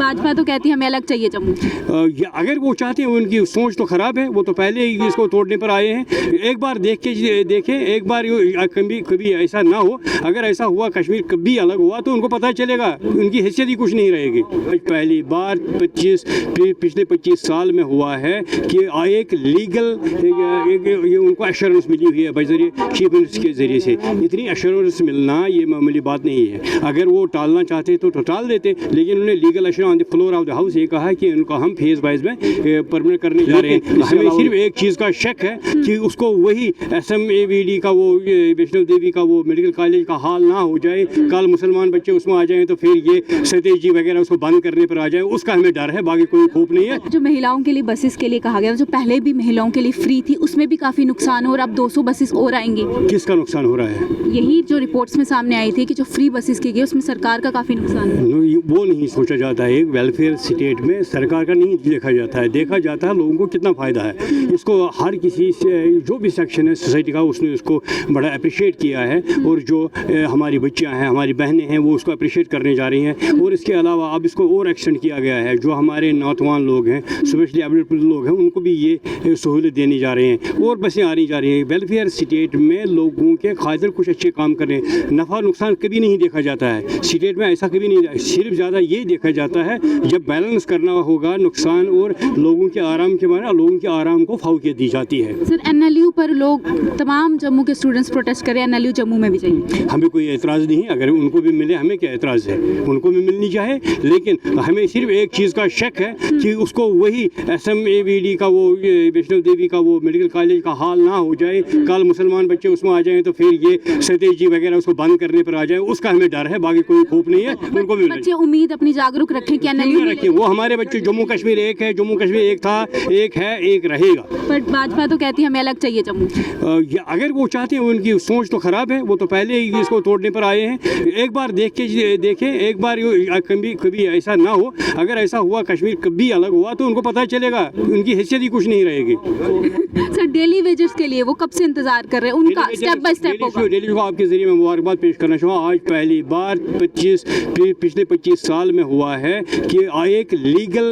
भाजपा तो कहती है हमें अलग चाहिए जम्मू। अगर वो चाहते हैं, उनकी सोच तो ख़राब है, वो तो पहले ही इसको तोड़ने पर आए हैं। एक बार देखें, एक बार कभी ऐसा ना हो। अगर ऐसा हुआ, कश्मीर कभी अलग हुआ तो उनको पता चलेगा, उनकी हैसियत ही कुछ नहीं रहेगी। पहली बार पिछले 25 साल में हुआ है कि एक लीगल ये उनको एश्योरेंस मिली हुई है बजरिए चीफ मिनिस्टर के ज़रिए से। इतनी एश्योरेंस मिलना ये मामूली बात नहीं है। अगर वो टालना चाहते तो टाल देते, लेकिन उन्होंने legal assurance on the floor of the house ये कहा कि उनको हम फेज वाइज में परमानेंट करने जा रहे हैं। हमें सिर्फ एक चीज़ का शक है कि उसको वही SMAVD का वो वैष्णो देवी का वो मेडिकल कॉलेज का हाल ना हो जाए, कल मुसलमान बच्चे उसमें आ जाएं तो फिर ये सतीश जी वगैरह उसको बंद करने पर आ जाए, उसका हमें डर है, बाकी कोई खौफ नहीं है। जो महिलाओं के लिए बसेस के लिए कहा गया, जो पहले भी महिलाओं के लिए फ्री थी, उसमें भी काफ़ी नुकसान हो और अब 200 बसेस और आएंगी। किसका नुकसान हो रहा है? यही जो रिपोर्ट्स में सामने आई थी कि जो फ्री बसेस की गई उसमें सरकार का काफ़ी नुकसान है। वो नहीं सोचा जाता है। एक वेलफेयर स्टेट में सरकार का नहीं देखा जाता है, देखा जाता है लोगों को कितना फ़ायदा है। इसको हर किसी से जो भी सेक्शन है सोसाइटी का उसने उसको बड़ा अप्रिशिएट किया है, और जो हमारी बच्चियां हैं, हमारी बहनें हैं, वो उसको अप्रिशिएट करने जा रही हैं। और इसके अलावा अब इसको और एक्सटेंड किया गया है, जो हमारे नौजवान लोग हैं, स्पेशली एबल्ड लोग हैं, उनको भी ये सहूलत देने जा रहे हैं और बसें आनी जा रही हैं। वेलफेयर स्टेट में लोगों के खातिर कुछ अच्छे काम कर रहे हैं। नफ़ा नुकसान कभी नहीं देखा जाता है स्टेट में, ऐसा कभी नहीं। सिर्फ ज़्यादा ये देखा जाता है जब बैलेंस करना होगा नुकसान और लोगों के आराम के बारे में, लोगों के आराम को फौकियत दी जाती है। सर, NLU पर लोग तमाम जम्मू के स्टूडेंट्स प्रोटेस्ट करें, NLU जम्मू में भी चाहिए। हमें कोई एतराज़ नहीं, अगर उनको भी मिले हमें क्या एतराज़ है, उनको भी मिलनी चाहिए। लेकिन हमें सिर्फ एक चीज़ का शक है कि उसको वही SMAVD का वो वैष्णो देवी का वो मेडिकल कॉलेज का हाल ना हो जाए, कल मुसलमान बच्चे उसमें आ जाएं तो फिर ये सतीश जी वगैरह उसको बंद करने पर आ जाए, उसका हमें डर है, बाकी कोई खौफ नहीं है। उनको भी बच्चे उम्मीद अपनी जागरूक रखें कि NLU रखें। वो हमारे बच्चे, जम्मू कश्मीर एक है, जम्मू कश्मीर एक था, एक है, एक रहेगा। पर भाजपा तो कहती है हमें अलग चाहिए जम्मू। अगर वो चाहते हैं, उनकी सोच तो ख़राब है, वो तो पहले ही इसको तोड़ने पर आए हैं। एक बार देखें, एक बार कभी ऐसा ना हो। अगर ऐसा हुआ, कश्मीर कभी अलग हुआ तो उनको पता चलेगा, उनकी हैसियत ही कुछ नहीं रहेगी। सर, डेली वेजेस के लिए वो कब से इंतजार कर रहे हैं? उनका स्टेप बाय स्टेप होगा। डेली को आपके जरिए मैं मुबारकबाद पेश करना चाहूँगा। आज पहली बार पिछले 25 साल में हुआ है कि एक लीगल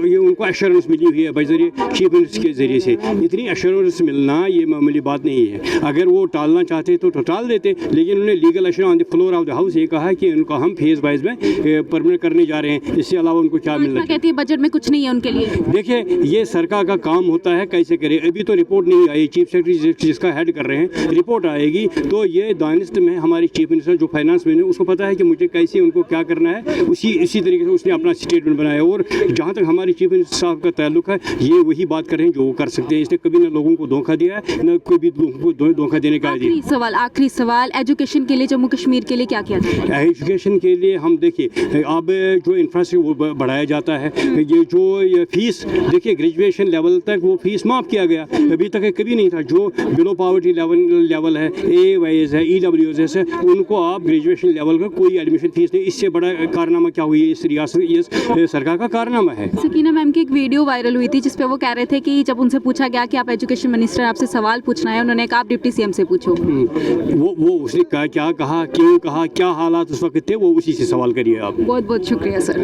ये उनको एश्योरेंस मिली हुई है बजरिए चीफ मिनिस्टर के ज़रिए से। इतनी एश्योरेंस मिलना ये मामूली बात नहीं है। अगर वो टालना चाहते तो टाल देते, लेकिन उन्होंने legal assurance on the floor of the house ये कहा कि उनको हम फेज वाइज में परमानेंट करने जा रहे हैं। इससे अलावा उनको क्या मिलना कहती है बजट में कुछ नहीं है उनके लिए। देखिए, ये सरकार का काम होता है, कैसे करे। अभी तो रिपोर्ट नहीं आई, चीफ सेक्रेटरी जिसका हेड कर रहे हैं, रिपोर्ट आएगी तो ये दानिश्त में हमारी चीफ मिनिस्टर जो फाइनेंस मिनिस्टर, उसको पता है कि मुझे कैसे उनको क्या करना है। इसी तरीके से उसने अपना स्टेटमेंट बनाया। और जहाँ तक हमारी चीफ मिनिस्टर साहब का ताल्लुक है, ये वही बात कर रहे हैं जो वो कर सकते हैं। इसने कभी ना लोगों को धोखा दिया है, न कोई भी लोगों को धोखा देने का दिया। आखिरी सवाल, एजुकेशन के लिए जम्मू कश्मीर के लिए क्या किया जाए? एजुकेशन के लिए हम देखिए, अब जो इंफ्रास्ट्रक्चर वो बढ़ाया जाता है, ये फीस देखिए, ग्रेजुएशन लेवल तक वो फीस माफ़ किया गया, अभी तक कभी नहीं था। जो बिलो पॉवर्टी लेवल है, AYS है, EWS है, उनको आप ग्रेजुएशन लेवल का कोई एडमिशन फीस नहीं। इससे बड़ा कारनामा क्या हुई है इस रियासत, इस सरकार का कारनामा है। सकीना मैम की एक वीडियो वायरल हुई थी जिसपे वो कह रहे थे कि जब उनसे पूछा गया कि आप एजुकेशन मिनिस्टर, आपसे सवाल पूछना है, उन्होंने कहा आप डिप्टी CM से पूछो। वो उसने क्या कहा, क्यों कहा, क्या हालात उस वक्त थे, वो उसी से सवाल करिए आप। बहुत बहुत शुक्रिया सर।